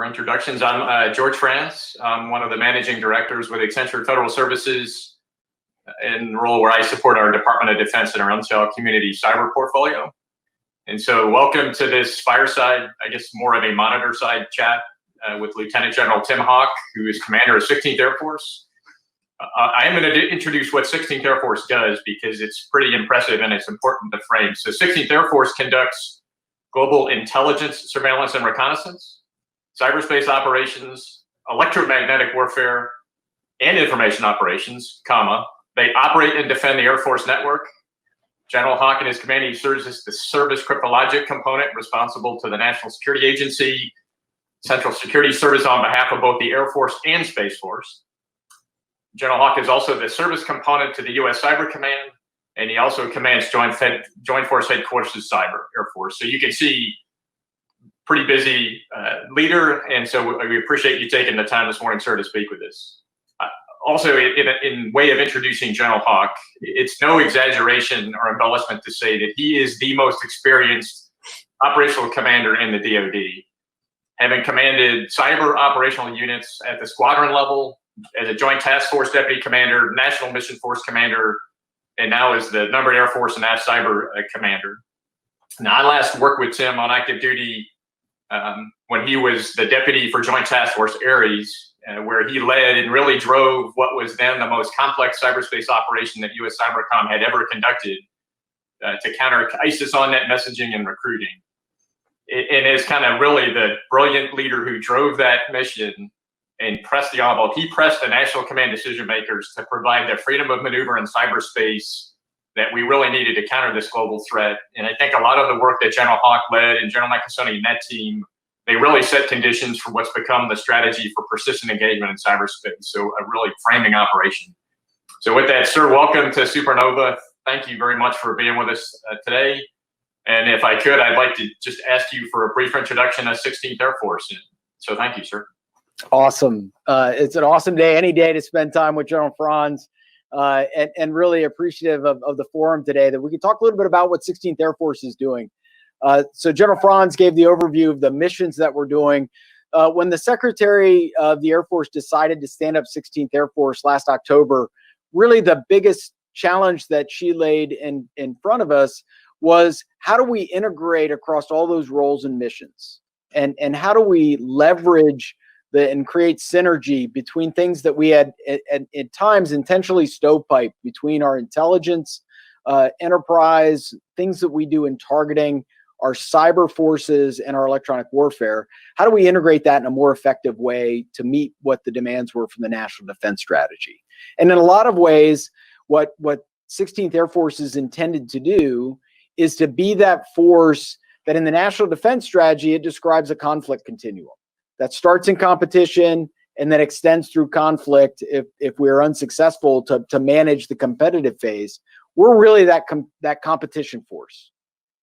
introductions. I'm George Franz. I'm one of the managing directors with Accenture Federal Services in the role where I support our Department of Defense and our Untitled community cyber portfolio. And so welcome to this Fireside, I guess more of a monitor side chat with Lieutenant General Tim Haugh, who is commander of 16th Air Force. I am going to introduce what 16th Air Force does because it's pretty impressive and it's important to frame. So 16th Air Force conducts global intelligence, surveillance, and reconnaissance, cyberspace operations, electromagnetic warfare, and information operations, They operate and defend the Air Force network. General Haugh and his command, he serves as the service cryptologic component responsible to the National Security Agency, Central Security Service on behalf of both the Air Force and Space Force. General Haugh is also the service component to the U.S. Cyber Command, and he also commands Joint Force Headquarters Cyber Air Force. So you can see, pretty busy leader, and so we appreciate you taking the time this morning, sir, to speak with us. Also, in way of introducing General Haugh, it's no exaggeration or embellishment to say that he is the most experienced operational commander in the DoD, having commanded cyber operational units at the squadron level, as a Joint Task Force Deputy Commander, National Mission Force Commander, and now is the Numbered Air Force and AF Cyber Commander. Now, I last worked with Tim on active duty when he was the Deputy for Joint Task Force Ares, where he led and really drove what was then the most complex cyberspace operation that U.S. Cybercom had ever conducted to counter ISIS on-net messaging and recruiting. And is kind of really the brilliant leader who drove that mission and pressed the envelope. He pressed the national command decision makers to provide the freedom of maneuver in cyberspace that we really needed to counter this global threat. And I think a lot of the work that General Haugh led and General Nakasone and that team, they really set conditions for what's become the strategy for persistent engagement in cyberspace. So a really framing operation. So with that, sir, welcome to Supernova. Thank you very much for being with us today. And if I could, I'd like to just ask you for a brief introduction of 16th Air Force. So thank you, sir. Awesome. It's an awesome day, any day to spend time with General Franz, and really appreciative of the forum today that we can talk a little bit about what 16th Air Force is doing. So General Franz gave the overview of the missions that we're doing. When the Secretary of the Air Force decided to stand up 16th Air Force last October, really the biggest challenge that she laid in front of us was how do we integrate across all those roles and missions? And how do we leverage and create synergy between things that we had at times intentionally stovepipe between our intelligence, enterprise, things that we do in targeting, our cyber forces, and our electronic warfare. How do we integrate that in a more effective way to meet what the demands were from the National Defense Strategy? And in a lot of ways, what 16th Air Force is intended to do is to be that force that in the National Defense Strategy, it describes a conflict continuum that starts in competition and then extends through conflict if we're unsuccessful to manage the competitive phase. We're really that competition force.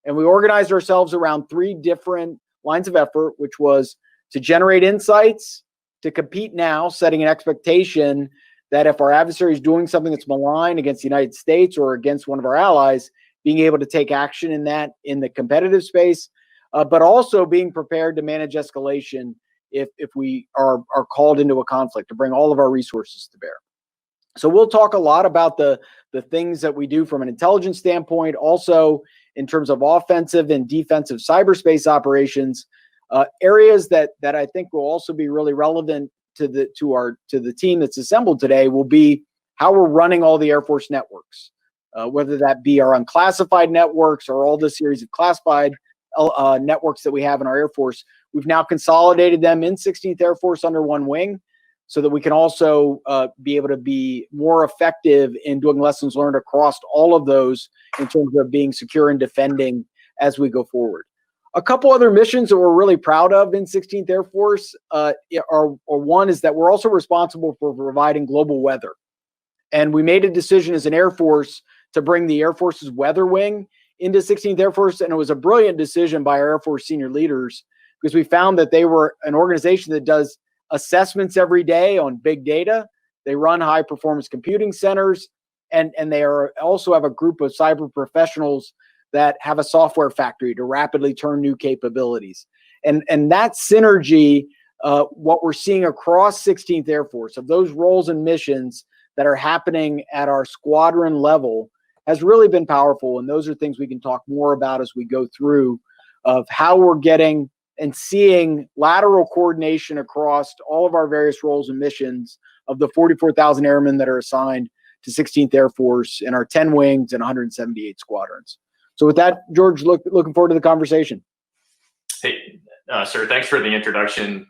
And we organized ourselves around 3 different lines of effort, which was to generate insights, to compete now, setting an expectation that if our adversary is doing something that's malign against the United States or against one of our allies, being able to take action in the competitive space, but also being prepared to manage escalation if we are called into a conflict, to bring all of our resources to bear. So we'll talk a lot about the things that we do from an intelligence standpoint, also in terms of offensive and defensive cyberspace operations, areas that I think will also be really relevant to the team that's assembled today will be how we're running all the Air Force networks, whether that be our unclassified networks or all the series of classified networks that we have in our Air Force. We've now consolidated them in 16th Air Force under one wing so that we can also be able to be more effective in doing lessons learned across all of those in terms of being secure and defending as we go forward. A couple other missions that we're really proud of in 16th Air Force one is that we're also responsible for providing global weather. And we made a decision as an Air Force to bring the Air Force's weather wing into 16th Air Force, and it was a brilliant decision by our Air Force senior leaders because we found that they were an organization that does assessments every day on big data. They run high performance computing centers, and they also have a group of cyber professionals that have a software factory to rapidly turn new capabilities. And that synergy what we're seeing across 16th Air Force of those roles and missions that are happening at our squadron level has really been powerful. And those are things we can talk more about as we go through of how we're getting and seeing lateral coordination across all of our various roles and missions of the 44,000 airmen that are assigned to 16th Air Force in our 10 wings and 178 squadrons. So with that, George, looking forward to the conversation. Hey, sir, thanks for the introduction.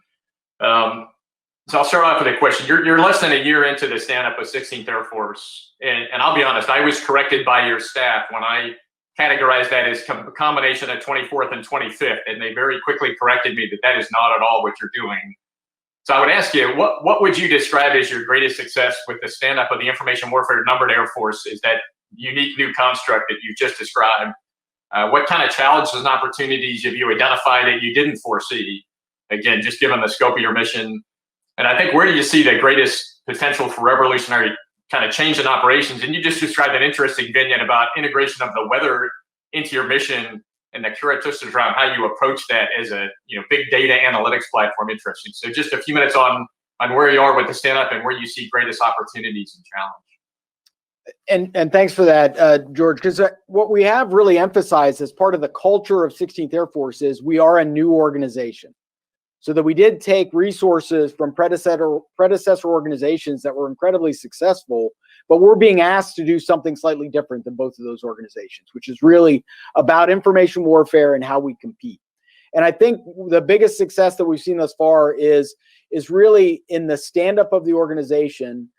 So I'll start off with a question. You're less than a year into the stand-up of 16th Air Force, and I'll be honest, I was corrected by your staff when I categorized that as a combination of 24th and 25th, and they very quickly corrected me that that is not at all what you're doing. So I would ask you, what would you describe as your greatest success with the stand-up of the Information Warfare Numbered Air Force? Is that unique new construct that you just described? What kind of challenges and opportunities have you identified that you didn't foresee? Again, just given the scope of your mission. And I think, where do you see the greatest potential for revolutionary kind of change in operations? And you just described an interesting vignette about integration of the weather into your mission and the characteristics around how you approach that as a big data analytics platform. Interesting. So just a few minutes on where you are with the stand-up and where you see greatest opportunities and challenge. And thanks for that, George, because what we have really emphasized as part of the culture of 16th Air Force is we are a new organization. So that we did take resources from predecessor organizations that were incredibly successful, but we're being asked to do something slightly different than both of those organizations, which is really about information warfare and how we compete. And I think the biggest success that we've seen thus far is really in the stand-up of the organization.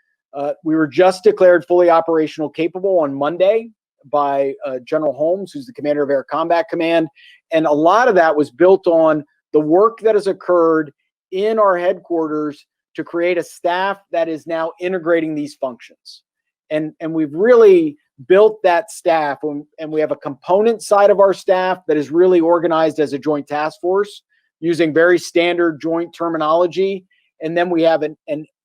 We were just declared fully operational capable on Monday by General Holmes, who's the commander of Air Combat Command. And a lot of that was built on the work that has occurred in our headquarters to create a staff that is now integrating these functions. And we've really built that staff, and we have a component side of our staff that is really organized as a joint task force using very standard joint terminology. And then we have an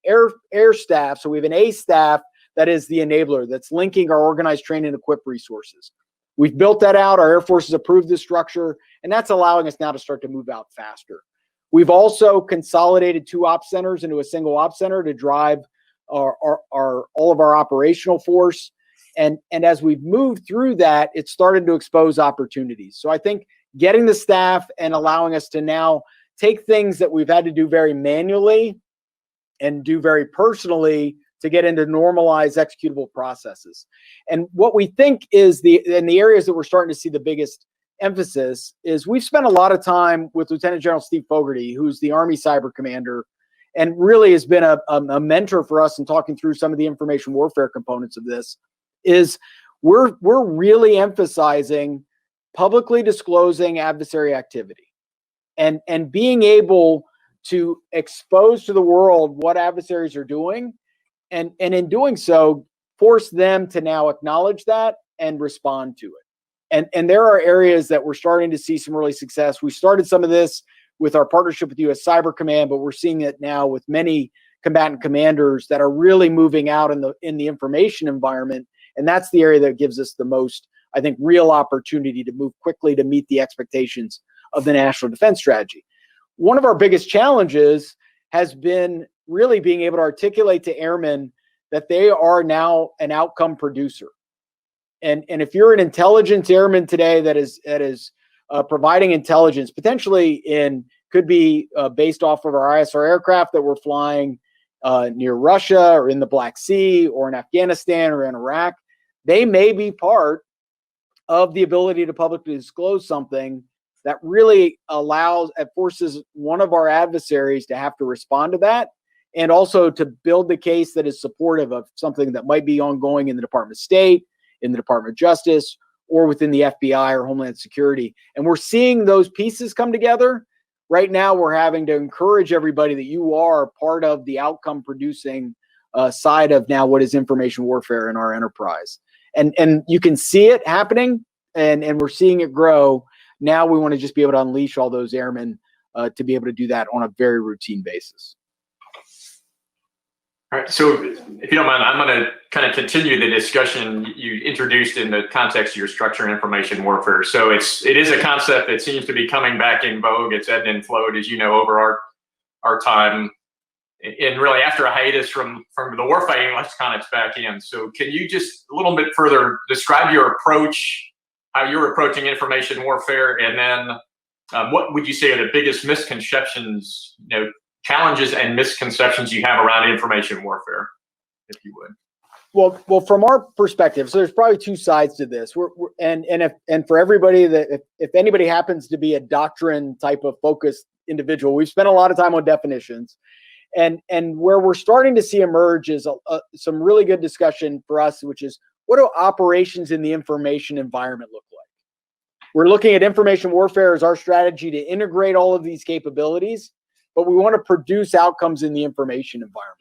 air staff. So we have an A staff that is the enabler, that's linking our organized, trained, and equipped resources. We've built that out. Our Air Force has approved this structure, and that's allowing us now to start to move out faster. We've also consolidated 2 op centers into a single op center to drive all of our operational force. And as we've moved through that, it's started to expose opportunities. So I think getting the staff and allowing us to now take things that we've had to do very manually and do very personally to get into normalized executable processes. And what we think is the areas that we're starting to see the biggest emphasis is we've spent a lot of time with Lieutenant General Steve Fogarty, who's the Army Cyber Commander, and really has been a mentor for us in talking through some of the information warfare components of this. Is we're really emphasizing publicly disclosing adversary activity and being able to expose to the world what adversaries are doing. And in doing so, force them to now acknowledge that and respond to it. And there are areas that we're starting to see some early success. We started some of this with our partnership with U.S. Cyber Command, but we're seeing it now with many combatant commanders that are really moving out in the information environment. And that's the area that gives us the most, I think, real opportunity to move quickly to meet the expectations of the National Defense Strategy. One of our biggest challenges has been really being able to articulate to airmen that they are now an outcome producer. And if you're an intelligence airman today that is providing intelligence, potentially could be based off of our ISR aircraft that we're flying near Russia or in the Black Sea or in Afghanistan or in Iraq, they may be part of the ability to publicly disclose something that really forces one of our adversaries to have to respond to that, and also to build the case that is supportive of something that might be ongoing in the Department of State, in the Department of Justice, or within the FBI or Homeland Security. And we're seeing those pieces come together. Right now, we're having to encourage everybody that you are part of the outcome producing side of now what is information warfare in our enterprise. And you can see it happening, and we're seeing it grow. Now we want to just be able to unleash all those airmen to be able to do that on a very routine basis. All right, so if you don't mind, I'm going to kind of continue the discussion you introduced in the context of your structure and information warfare. So it is a concept that seems to be coming back in vogue. It's ebbed and flowed, as you know, over our our time. And really, after a hiatus from the warfighting, let's kind of back in. So can you just a little bit further describe your approach, how you're approaching information warfare, and then what would you say are the biggest misconceptions, challenges and misconceptions you have around information warfare, if you would? Well, from our perspective, so there's probably two sides to this. And for everybody that if anybody happens to be a doctrine type of focused individual, we've spent a lot of time on definitions, and where we're starting to see emerge is some really good discussion for us, which is what do operations in the information environment look like? We're looking at information warfare as our strategy to integrate all of these capabilities, but we want to produce outcomes in the information environment.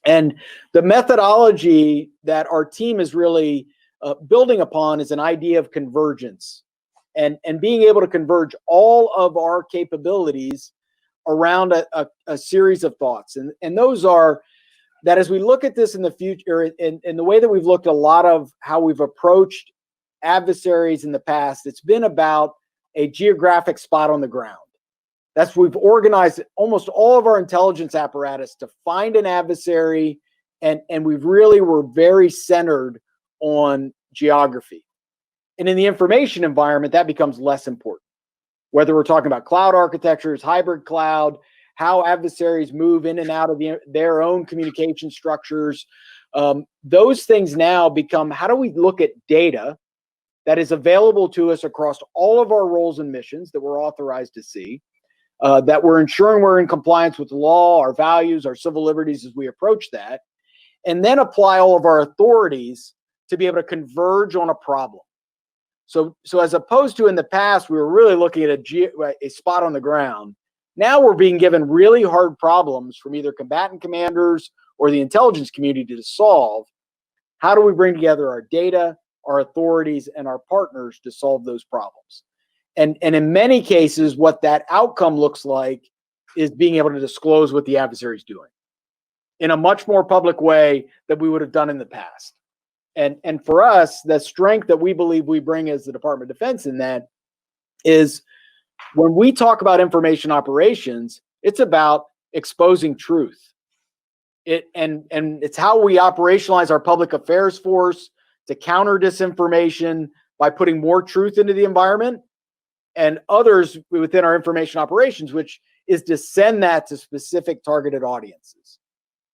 And the methodology that our team is really building upon is an idea of convergence and being able to converge all of our capabilities around a series of thoughts. And those are that as we look at this in the future, in the way that we've looked at a lot of how we've approached adversaries in the past, it's been about a geographic spot on the ground. We've organized almost all of our intelligence apparatus to find an adversary, and we really were very centered on geography. And in the information environment, that becomes less important. Whether we're talking about cloud architectures, hybrid cloud, how adversaries move in and out of their own communication structures, those things now become, how do we look at data that is available to us across all of our roles and missions that we're authorized to see, that we're ensuring we're in compliance with the law, our values, our civil liberties as we approach that, and then apply all of our authorities to be able to converge on a problem. So as opposed to in the past, we were really looking at a spot on the ground. Now we're being given really hard problems from either combatant commanders or the intelligence community to solve. How do we bring together our data, our authorities, and our partners to solve those problems? And in many cases, what that outcome looks like is being able to disclose what the adversary is doing in a much more public way than we would have done in the past. And for us, the strength that we believe we bring as the Department of Defense in that is when we talk about information operations, it's about exposing truth. And it's how we operationalize our public affairs force to counter disinformation by putting more truth into the environment, and others within our information operations, which is to send that to specific targeted audiences.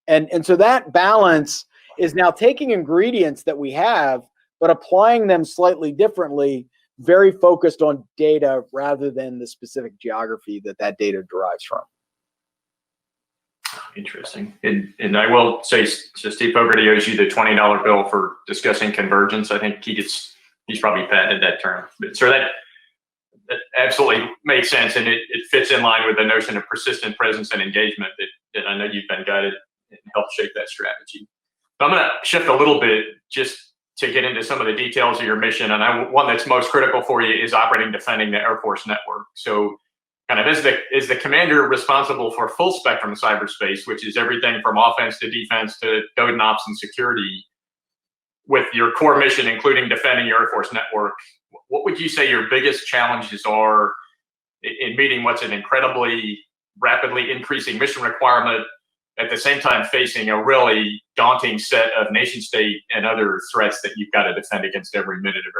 And so that balance is now taking ingredients that we have, but applying them slightly differently, very focused on data rather than the specific geography that data derives from. Interesting. And I will say, so Steve Fogarty owes you the $20 bill for discussing convergence. I think he's probably patented that term. But so that absolutely makes sense, and it fits in line with the notion of persistent presence and engagement that I know you've been guided and helped shape that strategy. But I'm going to shift a little bit just to get into some of the details of your mission, and one that's most critical for you is operating, defending the Air Force network. So kind of as the commander responsible for full spectrum cyberspace, which is everything from offense to defense to code and ops and security, with your core mission, including defending your Air Force network, what would you say your biggest challenges are in meeting what's an incredibly rapidly increasing mission requirement, at the same time facing a really daunting set of nation state and other threats that you've got to defend against every minute of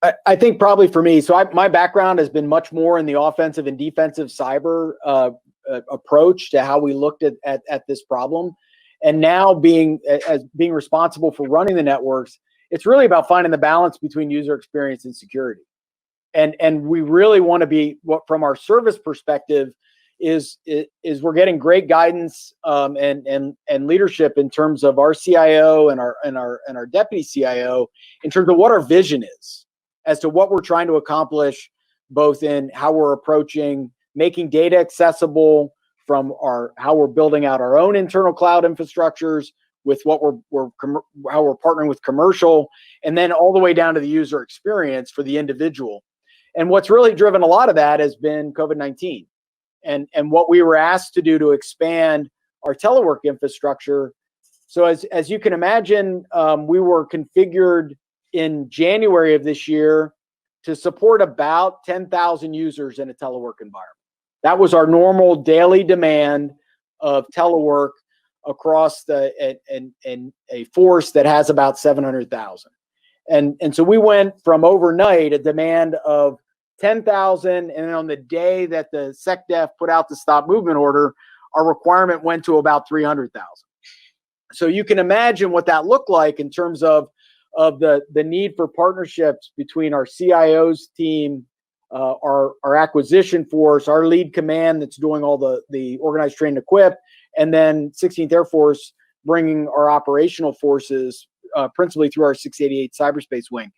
every day? I think probably for me, so my background has been much more in the offensive and defensive cyber approach to how we looked at this problem. And now being responsible for running the networks, it's really about finding the balance between user experience and security. And we really want to be, from our service perspective, is we're getting great guidance and leadership in terms of our CIO and our deputy CIO in terms of what our vision is as to what we're trying to accomplish, both in how we're approaching making data accessible from how we're building out our own internal cloud infrastructures, with what how we're partnering with commercial, and then all the way down to the user experience for the individual. And what's really driven a lot of that has been COVID-19 and what we were asked to do to expand our telework infrastructure. So as you can imagine, we were configured in January of this year to support about 10,000 users in a telework environment. That was our normal daily demand of telework across a force that has about 700,000. And so we went from overnight a demand of 10,000, and on the day that the SecDef put out the stop movement order, our requirement went to about 300,000. So you can imagine what that looked like in terms of the need for partnerships between our CIO's team, our acquisition force, our lead command that's doing all the organized, train, equip, and then 16th Air Force bringing our operational forces principally through our 688 cyberspace wing.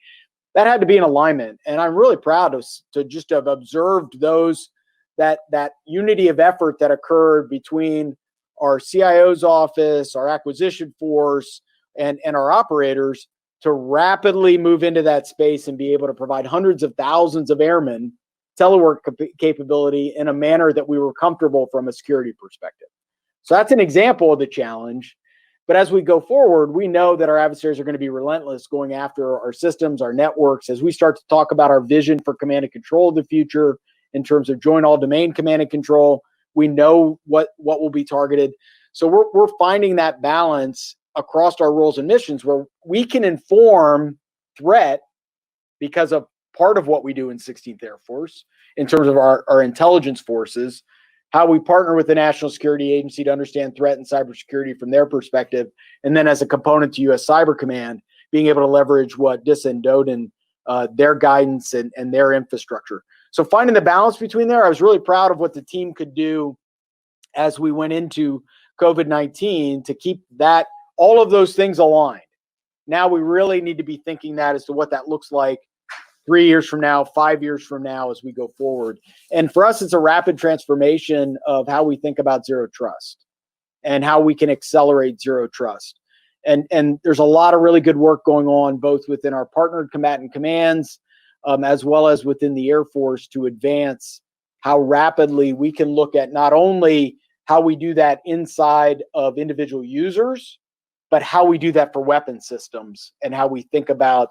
That had to be in alignment, and I'm really proud to just have observed that unity of effort that occurred between our CIO's office, our acquisition force, and our operators to rapidly move into that space and be able to provide hundreds of thousands of airmen telework capability in a manner that we were comfortable from a security perspective. So that's an example of the challenge. But as we go forward, we know that our adversaries are going to be relentless going after our systems, our networks. As we start to talk about our vision for command and control of the future in terms of joint all-domain command and control, we know what will be targeted. So we're finding that balance across our roles and missions where we can inform threat because of part of what we do in 16th Air Force in terms of our intelligence forces, how we partner with the National Security Agency to understand threat and cybersecurity from their perspective, and then as a component to U.S. Cyber Command, being able to leverage what DISA and DODIN, their guidance and their infrastructure. So finding the balance between there, I was really proud of what the team could do as we went into COVID-19 to keep that all of those things aligned. Now we really need to be thinking that as to what that looks like 3 years from now, 5 years from now as we go forward. And for us, it's a rapid transformation of how we think about zero trust and how we can accelerate zero trust. And there's a lot of really good work going on both within our partnered combatant commands as well as within the Air Force to advance how rapidly we can look at not only how we do that inside of individual users, but how we do that for weapon systems and how we think about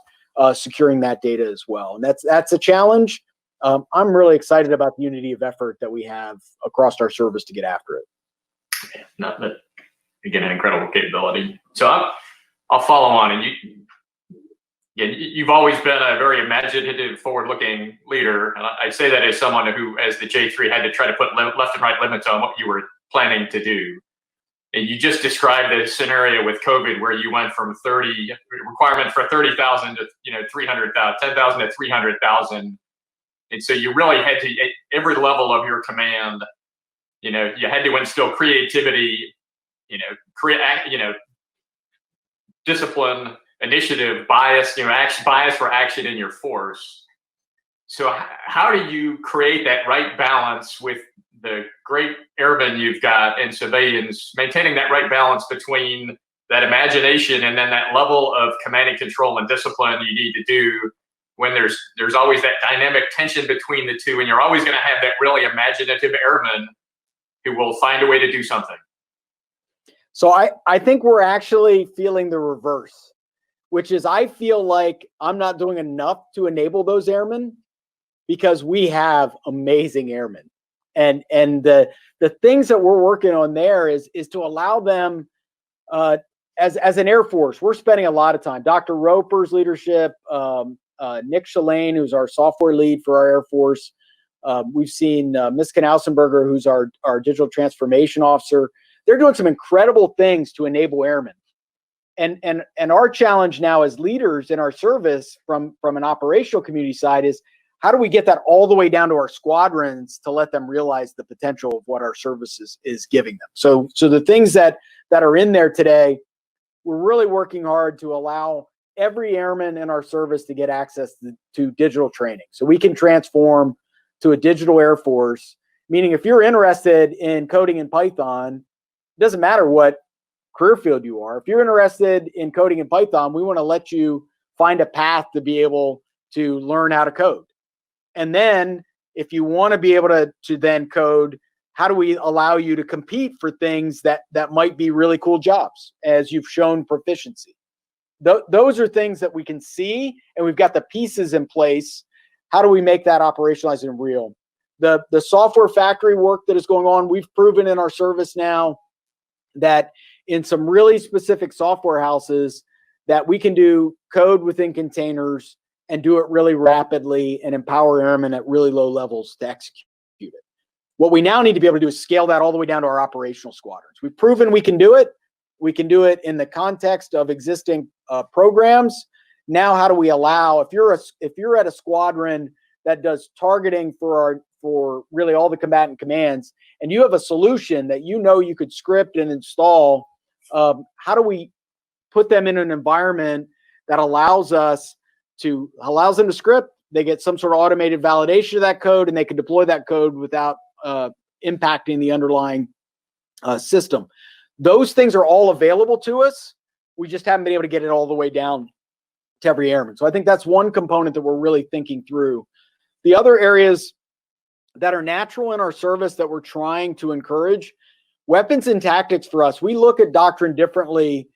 securing that data as well. And that's a challenge. I'm really excited about the unity of effort that we have across our service to get after it. Not that, again, an incredible capability. So I'll follow on, and you've always been a very imaginative, forward-looking leader. And I say that as someone who, as the J3, had to try to put left and right limits on what you were planning to do. And you just described a scenario with COVID where you went from requirement for 30,000 to 300,000, 10,000 to 300,000, and so you really had to, at every level of your command, you had to instill creativity, discipline, initiative, bias, bias for action in your force. So how do you create that right balance with the great airmen you've got and civilians, maintaining that right balance between that imagination and then that level of command and control and discipline you need to do when there's always that dynamic tension between the two, and you're always going to have that really imaginative airman who will find a way to do something? So I think we're actually feeling the reverse, which is I feel like I'm not doing enough to enable those airmen because we have amazing airmen. And the things that we're working on there is to allow them as an Air Force. We're spending a lot of time. Dr. Roper's leadership, Nick Shalane, who's our software lead for our Air Force. We've seen Ms. Knausenberger, who's our digital transformation officer. They're doing some incredible things to enable airmen. And our challenge now as leaders in our service from an operational community side is how do we get that all the way down to our squadrons to let them realize the potential of what our services is giving them? So the things that are in there today, we're really working hard to allow every airman in our service to get access to digital training. So we can transform to a digital Air Force, meaning if you're interested in coding in Python, it doesn't matter what career field you are. If you're interested in coding in Python, we want to let you find a path to be able to learn how to code. And then if you want to be able to then code, how do we allow you to compete for things that might be really cool jobs as you've shown proficiency? Those are things that we can see, and we've got the pieces in place. How do we make that operationalized and real? The software factory work that is going on, we've proven in our service now that in some really specific software houses that we can do code within containers and do it really rapidly and empower airmen at really low levels to execute it. What we now need to be able to do is scale that all the way down to our operational squadrons. We've proven we can do it. We can do it in the context of existing programs. Now, how do we allow, if you're at a squadron that does targeting for really all the combatant commands, and you have a solution that you could script and install, how do we put them in an environment that allows them to script? They get some sort of automated validation of that code, and they can deploy that code without impacting the underlying system. Those things are all available to us. We just haven't been able to get it all the way down to every airman. So I think that's one component that we're really thinking through. The other areas that are natural in our service that we're trying to encourage, weapons and tactics for us, we look at doctrine differently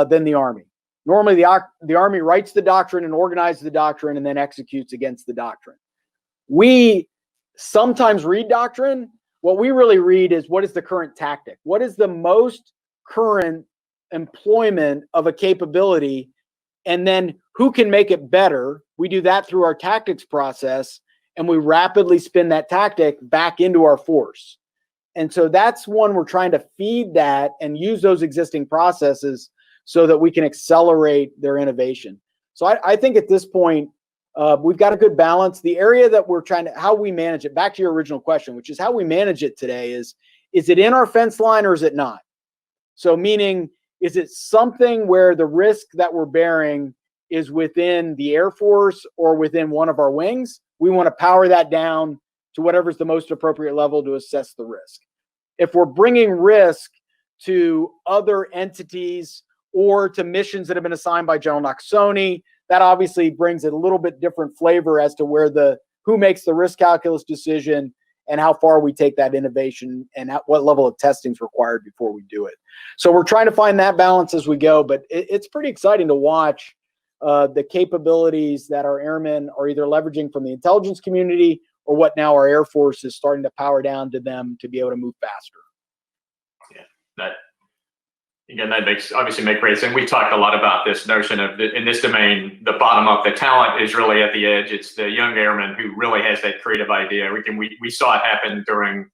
than the Army. Normally, the Army writes the doctrine and organizes the doctrine and then executes against the doctrine. We sometimes read doctrine. What we really read is, what is the current tactic? What is the most current employment of a capability? And then who can make it better? We do that through our tactics process, and we rapidly spin that tactic back into our force. And so that's one we're trying to feed that and use those existing processes so that we can accelerate their innovation. So I think at this point, we've got a good balance. The area that we're how we manage it, back to your original question, which is how we manage it today is it in our fence line or is it not? So meaning, is it something where the risk that we're bearing is within the Air Force or within one of our wings? We want to power that down to whatever's the most appropriate level to assess the risk. If we're bringing risk to other entities or to missions that have been assigned by General Nakasone, that obviously brings a little bit different flavor as to who makes the risk calculus decision and how far we take that innovation and what level of testing is required before we do it. So we're trying to find that balance as we go, but it's pretty exciting to watch the capabilities that our airmen are either leveraging from the intelligence community or what now our Air Force is starting to power down to them to be able to move faster. Yeah, that obviously makes great sense. We talked a lot about this notion of, in this domain, the bottom up. The talent is really at the edge. It's the young airman who really has that creative idea. We saw it happen during,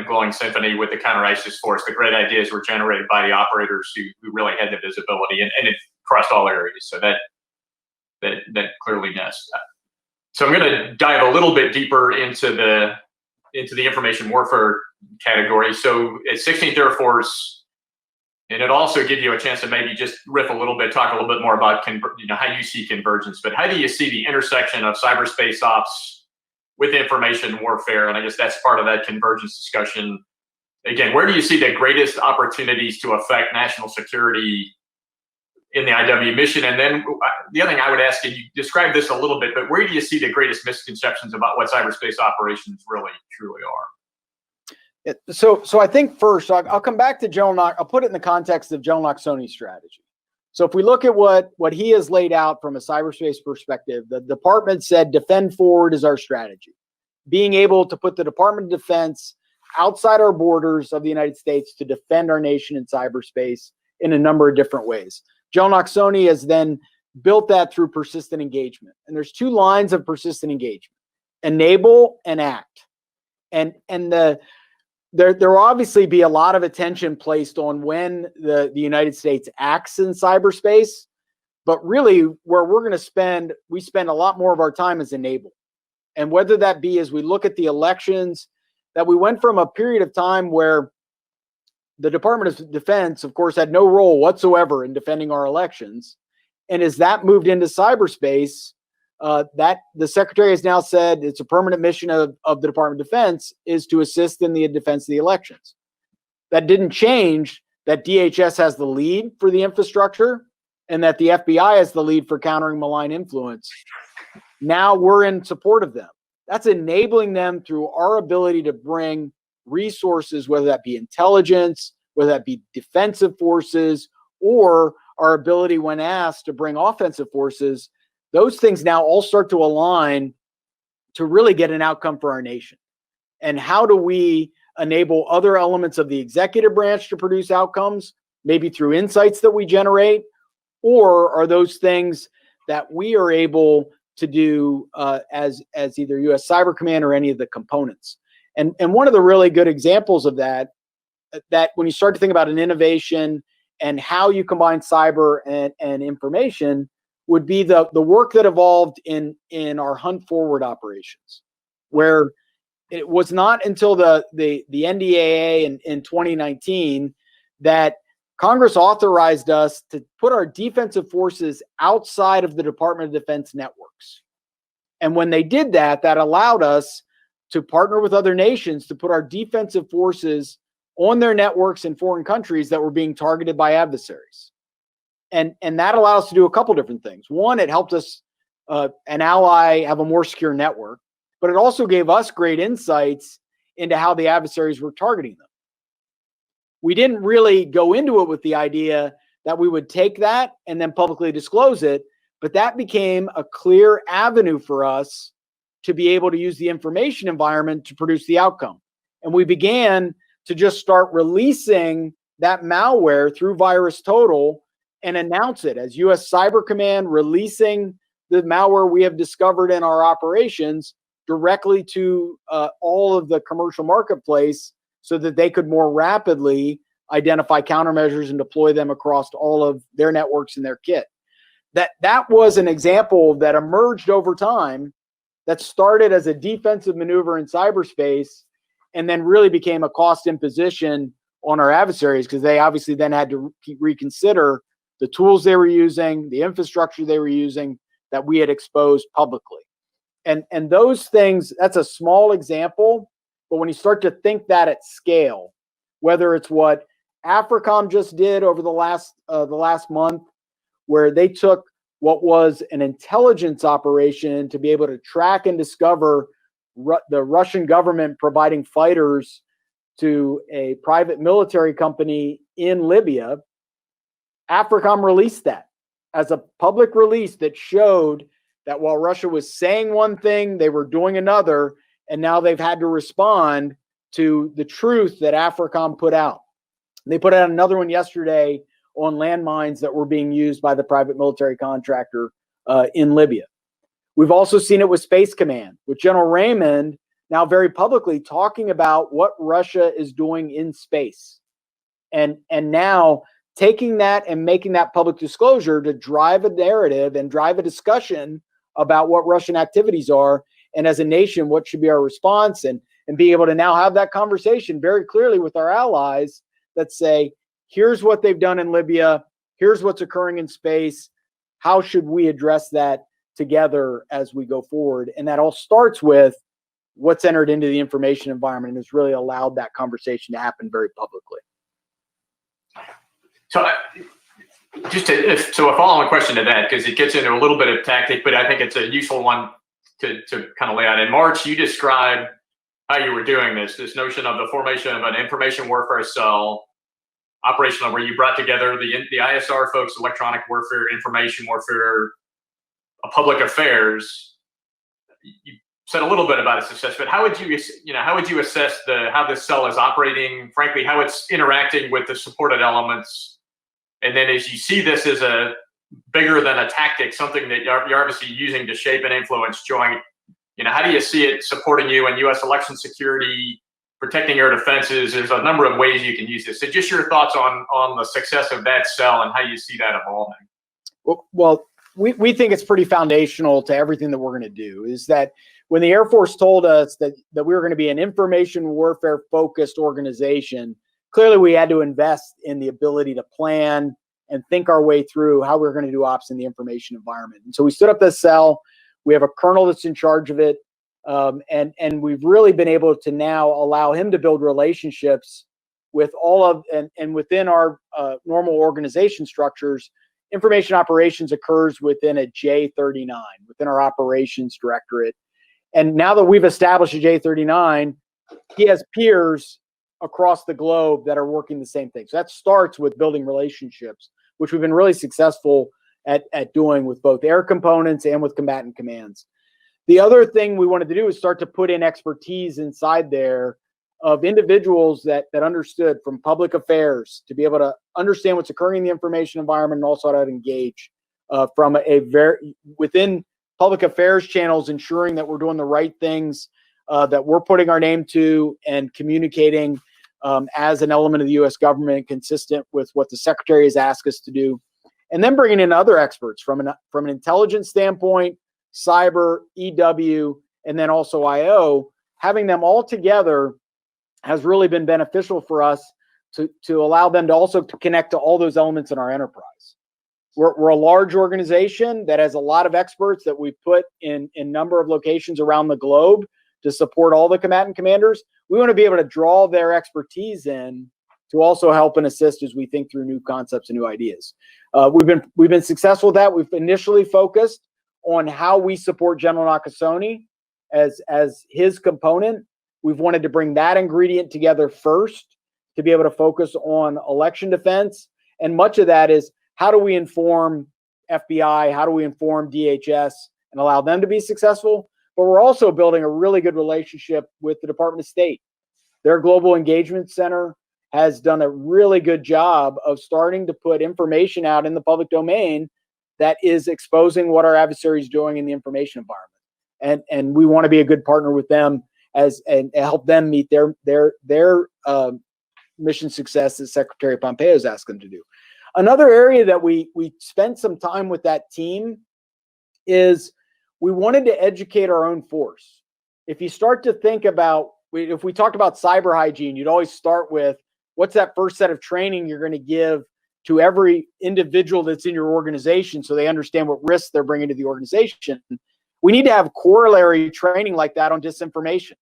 Glowing Symphony with the counter-ISIS force. The great ideas were generated by the operators who really had the visibility, and it crossed all areas. So that clearly does. So I'm going to dive a little bit deeper into the information warfare category. So at 16th Air Force, and it also gives you a chance to maybe just riff a little bit, talk a little bit more about how you see convergence. But how do you see the intersection of cyberspace ops with information warfare? And I guess that's part of that convergence discussion. Again, where do you see the greatest opportunities to affect national security in the IW mission? And then the other thing I would ask, and you described this a little bit, but where do you see the greatest misconceptions about what cyberspace operations really truly are? So I think first, I'll come back to I'll put it in the context of General Nakasone's strategy. So if we look at what he has laid out from a cyberspace perspective, the department said defend forward is our strategy. Being able to put the Department of Defense outside our borders of the United States to defend our nation in cyberspace in a number of different ways. General Nakasone has then built that through persistent engagement. And there's two lines of persistent engagement: enable and act. And there will obviously be a lot of attention placed on when the United States acts in cyberspace, but really where we spend a lot more of our time is enable. And whether that be as we look at the elections, that we went from a period of time where the Department of Defense, of course, had no role whatsoever in defending our elections. And as that moved into cyberspace, that the Secretary has now said it's a permanent mission of the Department of Defense is to assist in the defense of the elections. That didn't change that DHS has the lead for the infrastructure and that the FBI has the lead for countering malign influence. Now we're in support of them. That's enabling them through our ability to bring resources, whether that be intelligence, whether that be defensive forces, or our ability when asked to bring offensive forces. Those things now all start to align to really get an outcome for our nation. And how do we enable other elements of the executive branch to produce outcomes, maybe through insights that we generate, or are those things that we are able to do as either U.S. Cyber Command or any of the components? And one of the really good examples of that when you start to think about an innovation and how you combine cyber and information would be the work that evolved in our Hunt Forward operations, where it was not until the NDAA in 2019 that Congress authorized us to put our defensive forces outside of the Department of Defense networks. And when they did that, that allowed us to partner with other nations to put our defensive forces on their networks in foreign countries that were being targeted by adversaries. And that allowed us to do a couple different things. One, it helped us, an ally, have a more secure network, but it also gave us great insights into how the adversaries were targeting them. We didn't really go into it with the idea that we would take that and then publicly disclose it, but that became a clear avenue for us to be able to use the information environment to produce the outcome. And we began to just start releasing that malware through VirusTotal and announce it as U.S. Cyber Command releasing the malware we have discovered in our operations directly to all of the commercial marketplace so that they could more rapidly identify countermeasures and deploy them across all of their networks and their kit. That was an example that emerged over time that started as a defensive maneuver in cyberspace and then really became a cost imposition on our adversaries because they obviously then had to reconsider the tools they were using, the infrastructure they were using that we had exposed publicly. And those things, that's a small example, but when you start to think that at scale, whether it's what AFRICOM just did over the last month, where they took what was an intelligence operation to be able to track and discover the Russian government providing fighters to a private military company in Libya, AFRICOM released that as a public release that showed that while Russia was saying one thing, they were doing another, and now they've had to respond to the truth that AFRICOM put out. They put out another one yesterday on landmines that were being used by the private military contractor in Libya. We've also seen it with Space Command, with General Raymond now very publicly talking about what Russia is doing in space. And now taking that and making that public disclosure to drive a narrative and drive a discussion about what Russian activities are, and as a nation, what should be our response, and be able to now have that conversation very clearly with our allies that say, here's what they've done in Libya, here's what's occurring in space, how should we address that together as we go forward? And that all starts with what's entered into the information environment and has really allowed that conversation to happen very publicly. So a follow-on question to that, because it gets into a little bit of tactic, but I think it's a useful one to kind of lay out. In March, you described how you were doing this notion of the formation of an information warfare cell, operational, where you brought together the ISR folks, electronic warfare, information warfare, public affairs. You said a little bit about its success, but how would you assess how this cell is operating, frankly, how it's interacting with the supported elements? And then as you see this as a bigger than a tactic, something that you're obviously using to shape and influence joint, how do you see it supporting you in U.S. election security, protecting your defenses? There's a number of ways you can use this. So just your thoughts on the success of that cell and how you see that evolving. Well, we think it's pretty foundational to everything that we're going to do. Is that when the Air Force told us that we were going to be an information warfare focused organization, clearly we had to invest in the ability to plan and think our way through how we're going to do ops in the information environment. And so we stood up this cell. We have a colonel that's in charge of it. And we've really been able to now allow him to build relationships with all of, and within our normal organization structures. Information operations occurs within a J39, within our operations directorate. And now that we've established a J39, he has peers across the globe that are working the same thing. So that starts with building relationships, which we've been really successful at doing with both air components and with combatant commands. The other thing we wanted to do is start to put in expertise inside there of individuals that understood from public affairs to be able to understand what's occurring in the information environment and also how to engage from within public affairs channels, ensuring that we're doing the right things, that we're putting our name to and communicating as an element of the U.S. government, consistent with what the Secretary has asked us to do, and then bringing in other experts from an intelligence standpoint, cyber, EW, and then also IO. Having them all together has really been beneficial for us to allow them to also connect to all those elements in our enterprise. We're a large organization that has a lot of experts that we put in a number of locations around the globe to support all the combatant commanders. We want to be able to draw their expertise in to also help and assist as we think through new concepts and new ideas. We've been successful with that. We've initially focused on how we support General Nakasone as his component. We've wanted to bring that ingredient together first to be able to focus on election defense. And much of that is, how do we inform FBI? How do we inform DHS and allow them to be successful? But we're also building a really good relationship with the Department of State. Their Global Engagement Center has done a really good job of starting to put information out in the public domain that is exposing what our adversary is doing in the information environment. And we want to be a good partner with them and help them meet their mission success that Secretary Pompeo has asked them to do. Another area that we spent some time with that team is we wanted to educate our own force. If you start to think about, if we talked about cyber hygiene, you'd always start with, what's that first set of training you're going to give to every individual that's in your organization so they understand what risks they're bringing to the organization? We need to have corollary training like that on disinformation.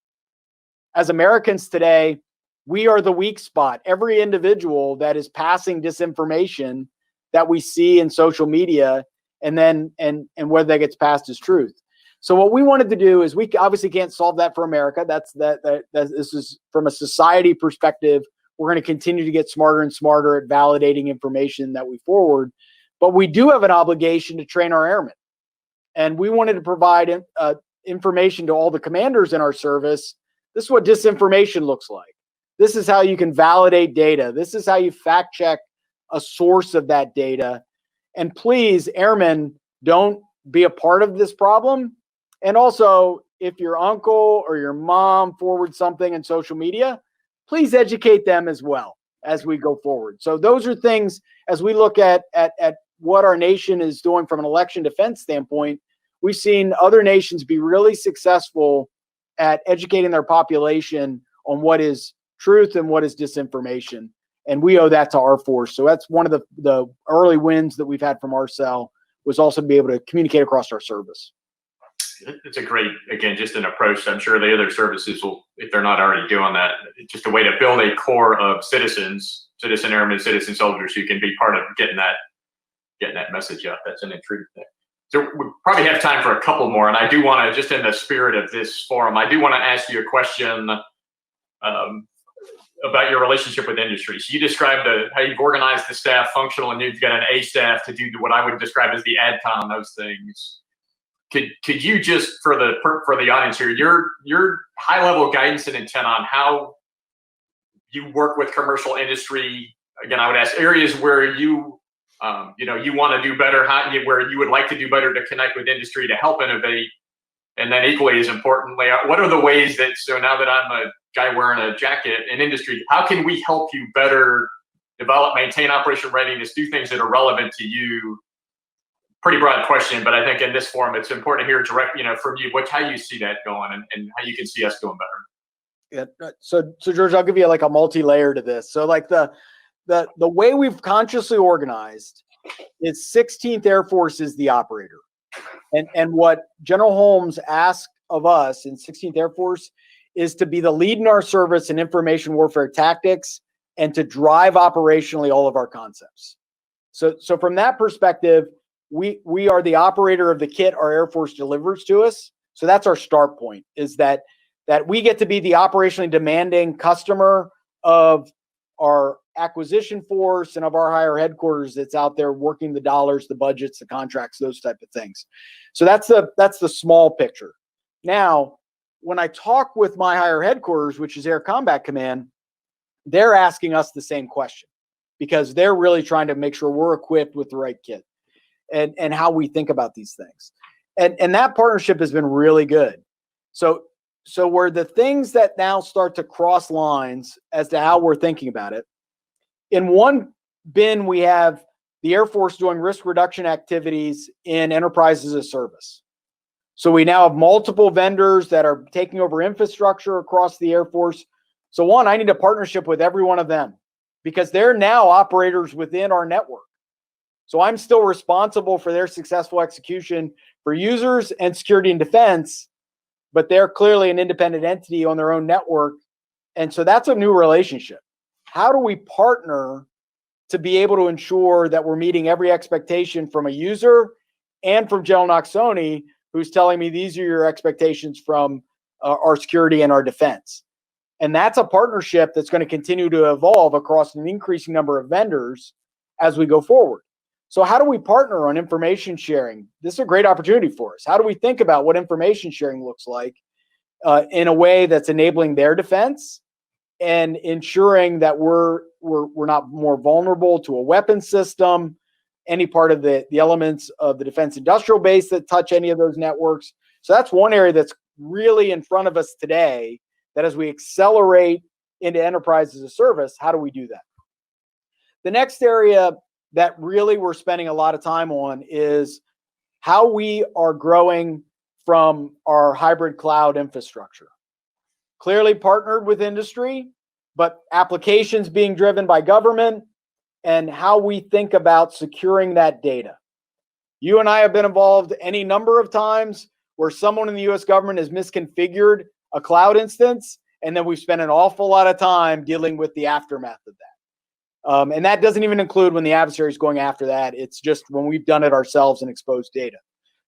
As Americans today, we are the weak spot. Every individual that is passing disinformation that we see in social media, and whether that gets passed as truth. So what we wanted to do is, we obviously can't solve that for America. This is from a society perspective. We're going to continue to get smarter and smarter at validating information that we forward, but we do have an obligation to train our airmen. And we wanted to provide information to all the commanders in our service. This is what disinformation looks like. This is how you can validate data. This is how you fact check a source of that data. And please, airmen, don't be a part of this problem. And also, if your uncle or your mom forwards something in social media, please educate them as well as we go forward. So those are things, as we look at what our nation is doing from an election defense standpoint, we've seen other nations be really successful at educating their population on what is truth and what is disinformation. And we owe that to our force. So that's one of the early wins that we've had from our cell, was also to be able to communicate across our service. It's a great, again, just an approach. I'm sure the other services will, if they're not already doing that, it's just a way to build a core of citizen airmen, citizen soldiers who can be part of getting that message out. That's an intrusive thing. So we probably have time for a couple more. And I do want to, just in the spirit of this forum, I do want to ask you a question about your relationship with industry. So you described how you've organized the staff functional, and you've got an A staff to do what I would describe as the AdCom, those things. Could you just, for the audience here, your high level guidance and intent on how you work with commercial industry? Again, I would ask areas where you want to do better, where you would like to do better to connect with industry to help innovate, and then equally as importantly, what are the ways that, so now that I'm a guy wearing a jacket in industry, how can we help you better develop, maintain operational readiness, do things that are relevant to you? Pretty broad question, but I think in this forum, it's important to hear direct, from you, how you see that going and how you can see us doing better. Yeah. So George, I'll give you like a multi-layer to this. So like the way we've consciously organized is 16th Air Force is the operator. And what General Holmes asked of us in 16th Air Force is to be the lead in our service in information warfare tactics and to drive operationally all of our concepts. So from that perspective, we are the operator of the kit our Air Force delivers to us. So that's our start point, is that we get to be the operationally demanding customer of our acquisition force and of our higher headquarters that's out there working the dollars, the budgets, the contracts, those type of things. So that's the small picture. Now, when I talk with my higher headquarters, which is Air Combat Command, they're asking us the same question because they're really trying to make sure we're equipped with the right kit and how we think about these things. And that partnership has been really good. So where the things that now start to cross lines as to how we're thinking about it, in one bin, we have the Air Force doing risk reduction activities in enterprise as a service. So we now have multiple vendors that are taking over infrastructure across the Air Force. So one, I need a partnership with every one of them because they're now operators within our network. So I'm still responsible for their successful execution for users and security and defense, but they're clearly an independent entity on their own network. And so that's a new relationship. How do we partner to be able to ensure that we're meeting every expectation from a user and from General Knox-Sony, who's telling me these are your expectations from our security and our defense? And that's a partnership that's going to continue to evolve across an increasing number of vendors as we go forward. So how do we partner on information sharing? This is a great opportunity for us. How do we think about what information sharing looks like in a way that's enabling their defense and ensuring that we're not more vulnerable to a weapon system, any part of the elements of the defense industrial base that touch any of those networks? So that's one area that's really in front of us today, that as we accelerate into enterprise as a service, how do we do that? The next area that really we're spending a lot of time on is how we are growing from our hybrid cloud infrastructure. Clearly partnered with industry, but applications being driven by government, and how we think about securing that data. You and I have been involved any number of times where someone in the US government has misconfigured a cloud instance, and then we've spent an awful lot of time dealing with the aftermath of that. And that doesn't even include when the adversary is going after that. It's just when we've done it ourselves and exposed data.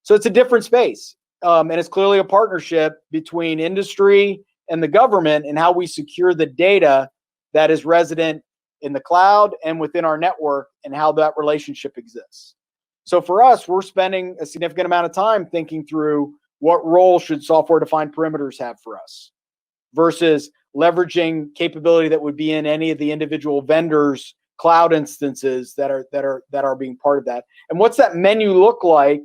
So it's a different space. And it's clearly a partnership between industry and the government and how we secure the data that is resident in the cloud and within our network and how that relationship exists. So for us, we're spending a significant amount of time thinking through what role should software-defined perimeters have for us versus leveraging capability that would be in any of the individual vendors' cloud instances that are being part of that. And what's that menu look like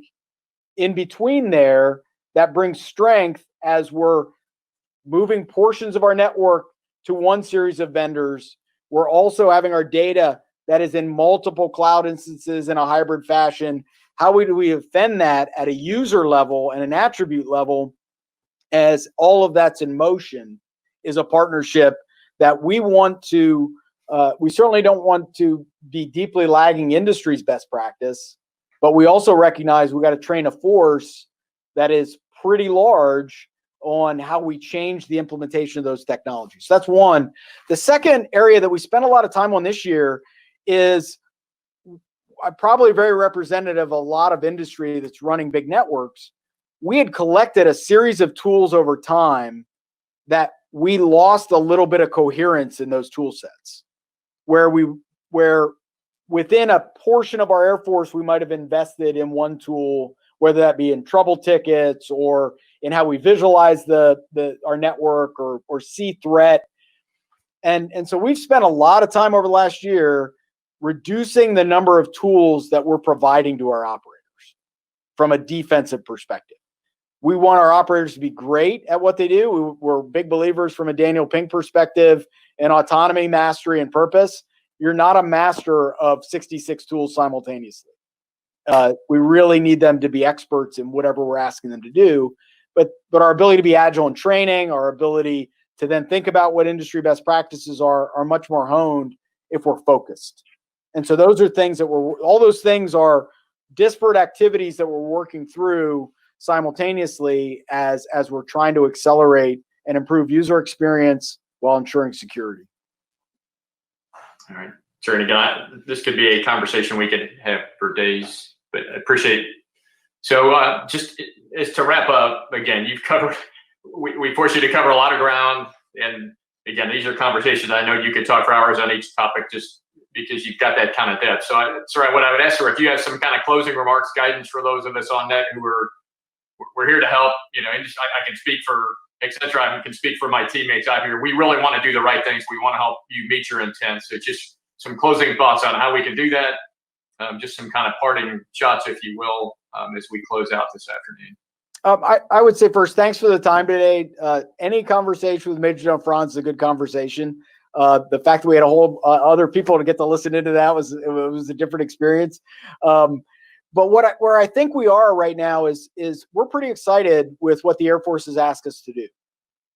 in between there that brings strength as we're moving portions of our network to one series of vendors? We're also having our data that is in multiple cloud instances in a hybrid fashion. How do we defend that at a user level and an attribute level as all of that's in motion is a partnership that we want to, we certainly don't want to be deeply lagging industry's best practice, but we also recognize we got to train a force that is pretty large on how we change the implementation of those technologies. So that's one. The second area that we spent a lot of time on this year is probably very representative of a lot of industry that's running big networks. We had collected a series of tools over time that we lost a little bit of coherence in those tool sets, where within a portion of our Air Force, we might have invested in one tool, whether that be in trouble tickets or in how we visualize our network or see threat. And so we've spent a lot of time over the last year reducing the number of tools that we're providing to our operators from a defensive perspective. We want our operators to be great at what they do. We're big believers from a Daniel Pink perspective in autonomy, mastery, and purpose. You're not a master of 66 tools simultaneously. We really need them to be experts in whatever we're asking them to do. But our ability to be agile in training, our ability to then think about what industry best practices are much more honed if we're focused. And so those are things that all those things are disparate activities that we're working through simultaneously as we're trying to accelerate and improve user experience while ensuring security. All right. Sure. And again, this could be a conversation we could have for days, but I appreciate. So just as to wrap up, again, you've covered, we forced you to cover a lot of ground. And again, these are conversations I know you could talk for hours on each topic just because you've got that kind of depth. So what I would ask her, if you have some kind of closing remarks, guidance for those of us on net who are we're here to help. And just, I can speak for etc. I can speak for my teammates out here. We really want to do the right things. We want to help you meet your intent. So just some closing thoughts on how we can do that. Just some kind of parting shots, if you will, as we close out this afternoon. I would say first, thanks for the time today. Any conversation with Major General Franz is a good conversation. The fact that we had a whole other people to get to listen into that was a different experience. But where I think we are right now is we're pretty excited with what the Air Force has asked us to do,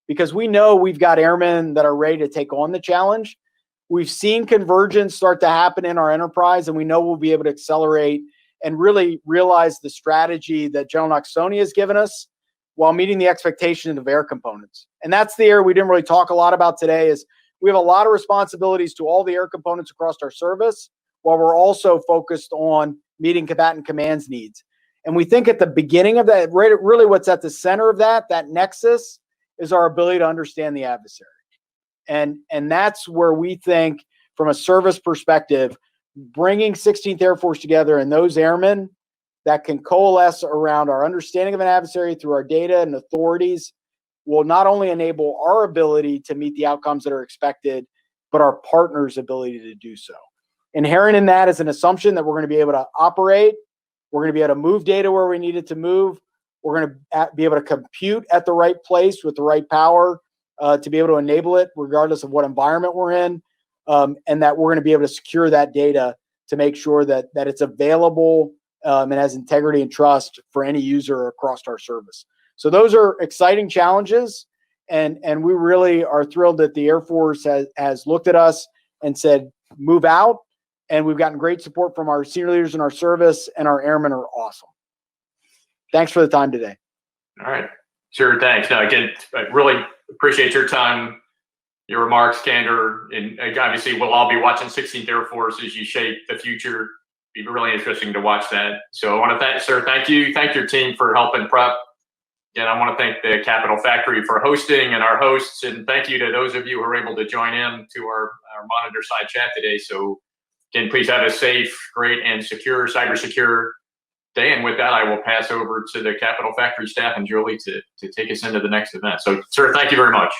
because we know we've got airmen that are ready to take on the challenge. We've seen convergence start to happen in our enterprise, and we know we'll be able to accelerate and really realize the strategy that General Nakasone has given us while meeting the expectations of air components. And that's the area we didn't really talk a lot about today. Is we have a lot of responsibilities to all the air components across our service, while we're also focused on meeting combatant command's needs. And we think at the beginning of that, really what's at the center of that nexus, is our ability to understand the adversary. And that's where we think, from a service perspective, bringing 16th Air Force together and those airmen that can coalesce around our understanding of an adversary through our data and authorities will not only enable our ability to meet the outcomes that are expected, but our partners' ability to do so. Inherent in that is an assumption that we're going to be able to operate. We're going to be able to move data where we need it to move. We're going to be able to compute at the right place with the right power to be able to enable it, regardless of what environment we're in, and that we're going to be able to secure that data to make sure that it's available and has integrity and trust for any user across our service. So those are exciting challenges, and we really are thrilled that the Air Force has looked at us and said, move out. And we've gotten great support from our senior leaders in our service, and our airmen are awesome. Thanks for the time today. All right. Sure. Thanks. Now, again, I really appreciate your time, your remarks, candor, and obviously we'll all be watching 16th Air Force as you shape the future. It'll be really interesting to watch that. So I want to thank, sir, thank you. Thank your team for helping prep. Again, I want to thank the Capital Factory for hosting and our hosts, and thank you to those of you who were able to join in to our monitor side chat today. So again, please have a safe, great, and secure, cyber secure day. And with that, I will pass over to the Capital Factory staff and Julie to take us into the next event. So, sir, thank you very much.